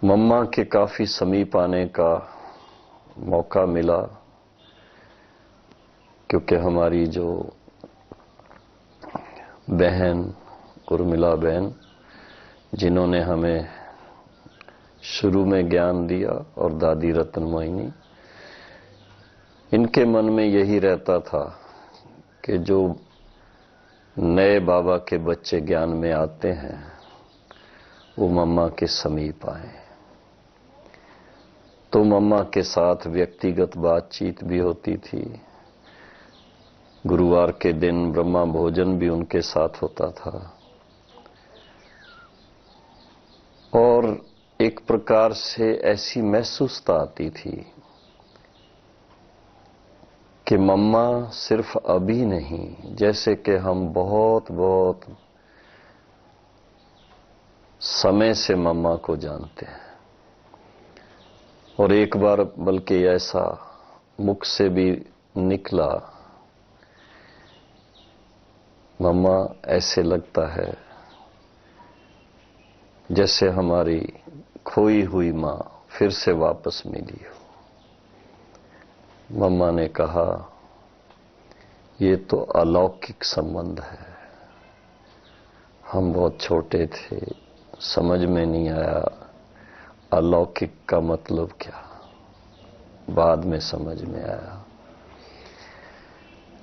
मम्मा के काफी समीप आने का मौका मिला, क्योंकि हमारी जो बहन उर्मिला बहन, जिन्होंने हमें शुरू में ज्ञान दिया, और दादी रतन मोहिनी, इनके मन में यही रहता था कि जो नए बाबा के बच्चे ज्ञान में आते हैं वो मम्मा के समीप आए। तो मम्मा के साथ व्यक्तिगत बातचीत भी होती थी। गुरुवार के दिन ब्रह्मा भोजन भी उनके साथ होता था। और एक प्रकार से ऐसी महसूसता आती थी कि मम्मा सिर्फ अभी नहीं, जैसे कि हम बहुत बहुत समय से मम्मा को जानते हैं। और एक बार बल्कि ऐसा मुख से भी निकला, मम्मा ऐसे लगता है जैसे हमारी खोई हुई मां फिर से वापस मिली हो। मम्मा ने कहा, ये तो अलौकिक संबंध है। हम बहुत छोटे थे, समझ में नहीं आया अलौकिक का मतलब क्या, बाद में समझ में आया।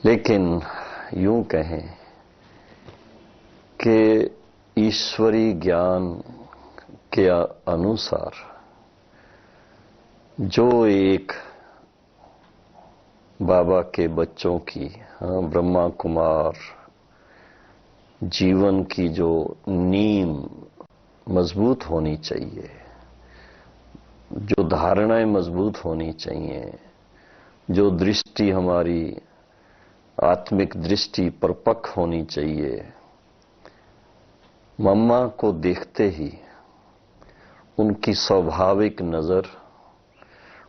लेकिन यूं कहें कि ईश्वरी ज्ञान के अनुसार जो एक बाबा के बच्चों की, ब्रह्मा कुमार जीवन की जो नींव मजबूत होनी चाहिए, जो धारणाएं मजबूत होनी चाहिए, जो दृष्टि हमारी आत्मिक दृष्टि परिपक्व होनी चाहिए, मम्मा को देखते ही उनकी स्वाभाविक नजर,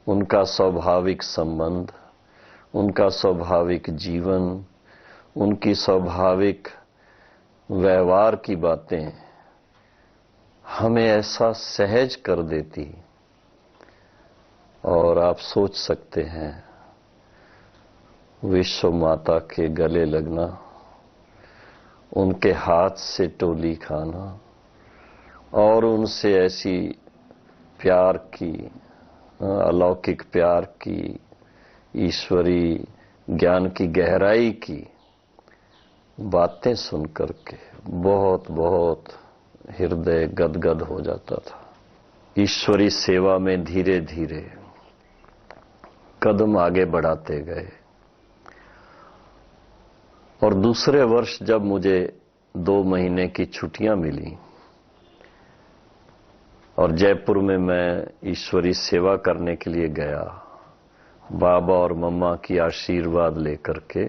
उनका स्वाभाविक संबंध, उनका स्वाभाविक जीवन, उनकी स्वाभाविक व्यवहार की बातें हमें ऐसा सहज कर देती। और आप सोच सकते हैं, विश्व माता के गले लगना, उनके हाथ से टोली खाना, और उनसे ऐसी प्यार की, अलौकिक प्यार की, ईश्वरी ज्ञान की गहराई की बातें सुनकर के बहुत बहुत हृदय गदगद हो जाता था। ईश्वरी सेवा में धीरे धीरे कदम आगे बढ़ाते गए। और दूसरे वर्ष जब मुझे 2 महीने की छुट्टियां मिली और जयपुर में मैं ईश्वरी सेवा करने के लिए गया, बाबा और मम्मा की आशीर्वाद लेकर के,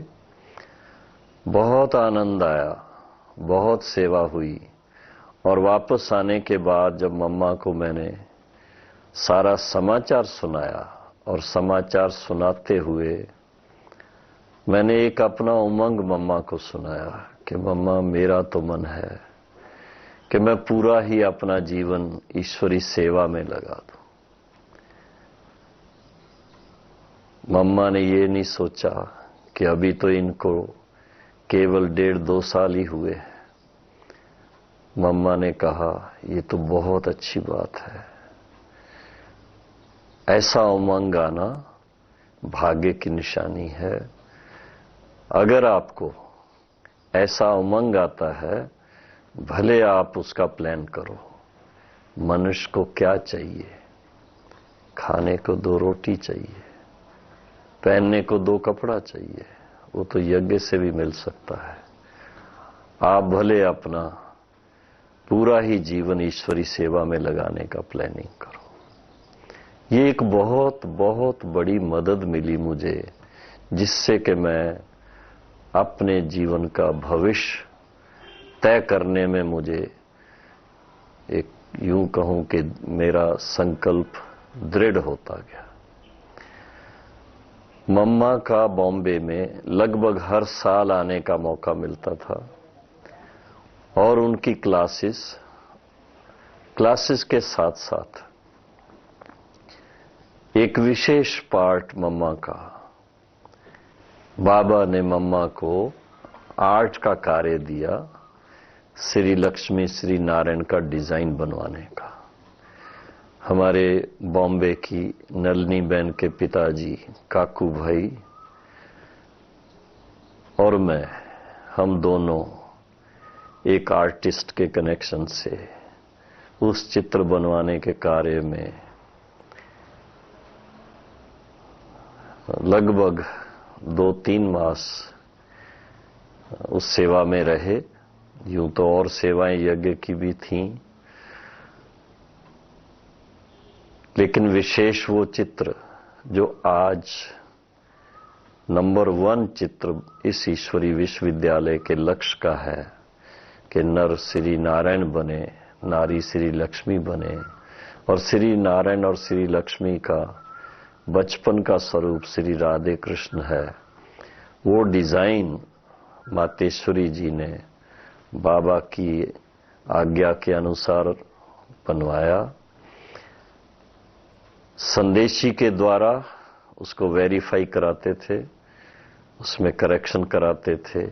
बहुत आनंद आया, बहुत सेवा हुई। और वापस आने के बाद जब मम्मा को मैंने सारा समाचार सुनाया, और समाचार सुनाते हुए मैंने एक अपना उमंग मम्मा को सुनाया कि मम्मा, मेरा तो मन है कि मैं पूरा ही अपना जीवन ईश्वरी सेवा में लगा दूं। मम्मा ने ये नहीं सोचा कि अभी तो इनको केवल 1.5-2 साल ही हुए हैं। मम्मा ने कहा, ये तो बहुत अच्छी बात है। ऐसा उमंग आना भाग्य की निशानी है। अगर आपको ऐसा उमंग आता है, भले आप उसका प्लान करो। मनुष्य को क्या चाहिए? खाने को 2 रोटी चाहिए, पहनने को 2 कपड़ा चाहिए, वो तो यज्ञ से भी मिल सकता है। आप भले अपना पूरा ही जीवन ईश्वरी सेवा में लगाने का प्लानिंग करो। ये एक बहुत बहुत बड़ी मदद मिली मुझे, जिससे कि मैं अपने जीवन का भविष्य तय करने में मुझे एक यूं कहूं कि मेरा संकल्प दृढ़ होता गया। मम्मा का बॉम्बे में लगभग हर साल आने का मौका मिलता था, और उनकी क्लासेस के साथ साथ एक विशेष पार्ट मम्मा का, बाबा ने मम्मा को आर्ट का कार्य दिया, श्री लक्ष्मी श्री नारायण का डिजाइन बनवाने का। हमारे बॉम्बे की नलनी बहन के पिताजी काकू भाई और मैं, हम दोनों एक आर्टिस्ट के कनेक्शन से उस चित्र बनवाने के कार्य में लगभग 2-3 मास उस सेवा में रहे। यूं तो और सेवाएं यज्ञ की भी थीं, लेकिन विशेष वो चित्र जो आज नंबर 1 चित्र इस ईश्वरी विश्वविद्यालय के लक्ष्य का है कि नर श्री नारायण बने, नारी श्री लक्ष्मी बने, और श्री नारायण और श्री लक्ष्मी का बचपन का स्वरूप श्री राधे कृष्ण है। वो डिजाइन मातेश्वरी जी ने बाबा की आज्ञा के अनुसार बनवाया। संदेशी के द्वारा उसको वेरीफाई कराते थे, उसमें करेक्शन कराते थे,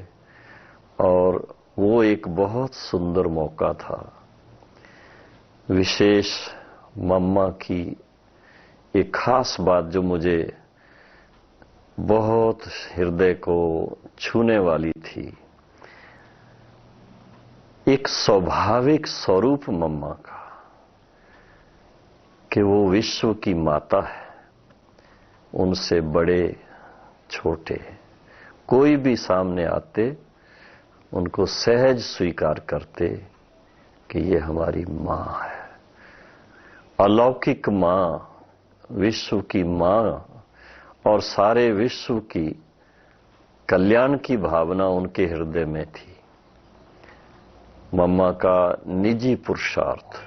और वो एक बहुत सुंदर मौका था। विशेष मम्मा की एक खास बात जो मुझे बहुत हृदय को छूने वाली थी, एक स्वाभाविक स्वरूप मम्मा का कि वो विश्व की माता है। उनसे बड़े छोटे कोई भी सामने आते, उनको सहज स्वीकार करते कि ये हमारी मां है, अलौकिक मां, विश्व की मां, और सारे विश्व की कल्याण की भावना उनके हृदय में थी। मम्मा का निजी पुरुषार्थ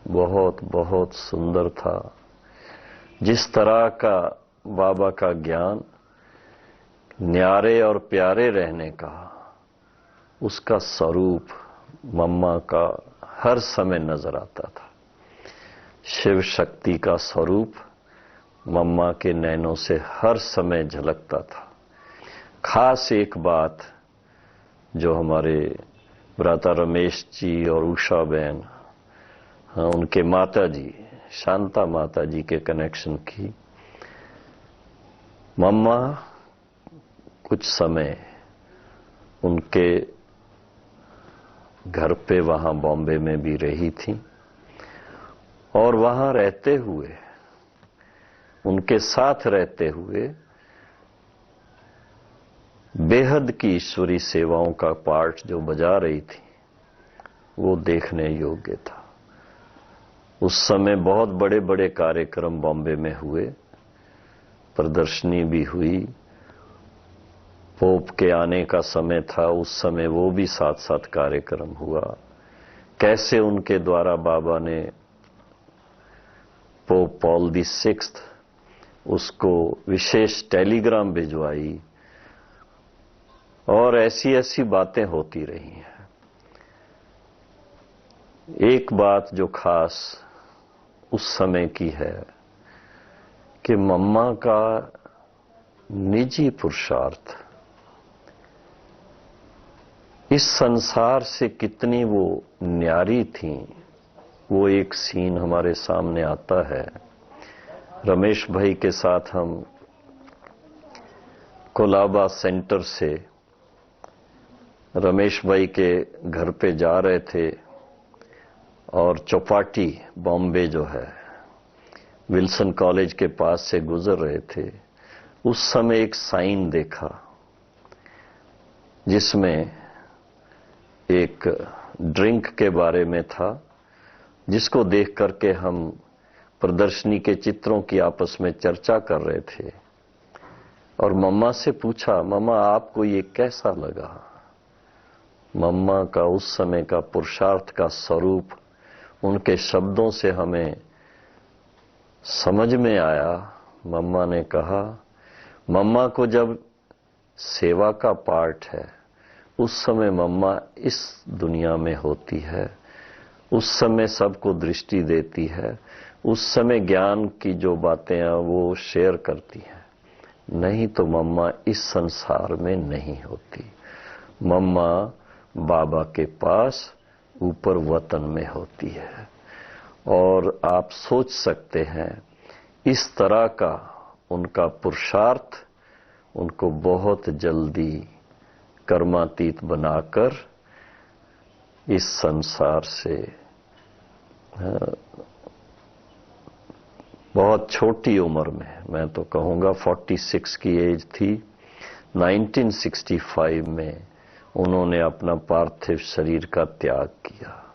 बहुत बहुत सुंदर था। जिस तरह का बाबा का ज्ञान, न्यारे और प्यारे रहने का, उसका स्वरूप मम्मा का हर समय नजर आता था। शिव शक्ति का स्वरूप मम्मा के नैनों से हर समय झलकता था। खास एक बात जो हमारे भ्राता रमेश जी और उषा बहन, उनके माता जी शांता माता जी के कनेक्शन की, मम्मा कुछ समय उनके घर पे वहां बॉम्बे में भी रही थी, और वहां रहते हुए, उनके साथ रहते हुए बेहद की ईश्वरी सेवाओं का पार्ट जो बजा रही थी, वो देखने योग्य था। उस समय बहुत बड़े बड़े कार्यक्रम बॉम्बे में हुए, प्रदर्शनी भी हुई, पोप के आने का समय था, उस समय वो भी साथ साथ कार्यक्रम हुआ। कैसे उनके द्वारा बाबा ने पोप पॉल दी 6th उसको विशेष टेलीग्राम भिजवाई, और ऐसी ऐसी बातें होती रही हैं। एक बात जो खास उस समय की है कि मम्मा का निजी पुरुषार्थ इस संसार से कितनी वो न्यारी थी, वो एक सीन हमारे सामने आता है। रमेश भाई के साथ हम कोलाबा सेंटर से रमेश भाई के घर पे जा रहे थे, और चौपाटी बॉम्बे जो है विल्सन कॉलेज के पास से गुजर रहे थे। उस समय एक साइन देखा जिसमें एक ड्रिंक के बारे में था, जिसको देख करके हम प्रदर्शनी के चित्रों की आपस में चर्चा कर रहे थे, और मम्मा से पूछा, मम्मा आपको ये कैसा लगा? मम्मा का उस समय का पुरुषार्थ का स्वरूप उनके शब्दों से हमें समझ में आया। मम्मा ने कहा, मम्मा को जब सेवा का पार्ट है, उस समय मम्मा इस दुनिया में होती है, उस समय सबको दृष्टि देती है, उस समय ज्ञान की जो बातें हैं वो शेयर करती हैं। नहीं तो मम्मा इस संसार में नहीं होती। मम्मा बाबा के पास ऊपर वतन में होती है। और आप सोच सकते हैं इस तरह का उनका पुरुषार्थ उनको बहुत जल्दी कर्मातीत बनाकर इस संसार से बहुत छोटी उम्र में, मैं तो कहूँगा 46 की एज थी, 1965 में उन्होंने अपना पार्थिव शरीर का त्याग किया।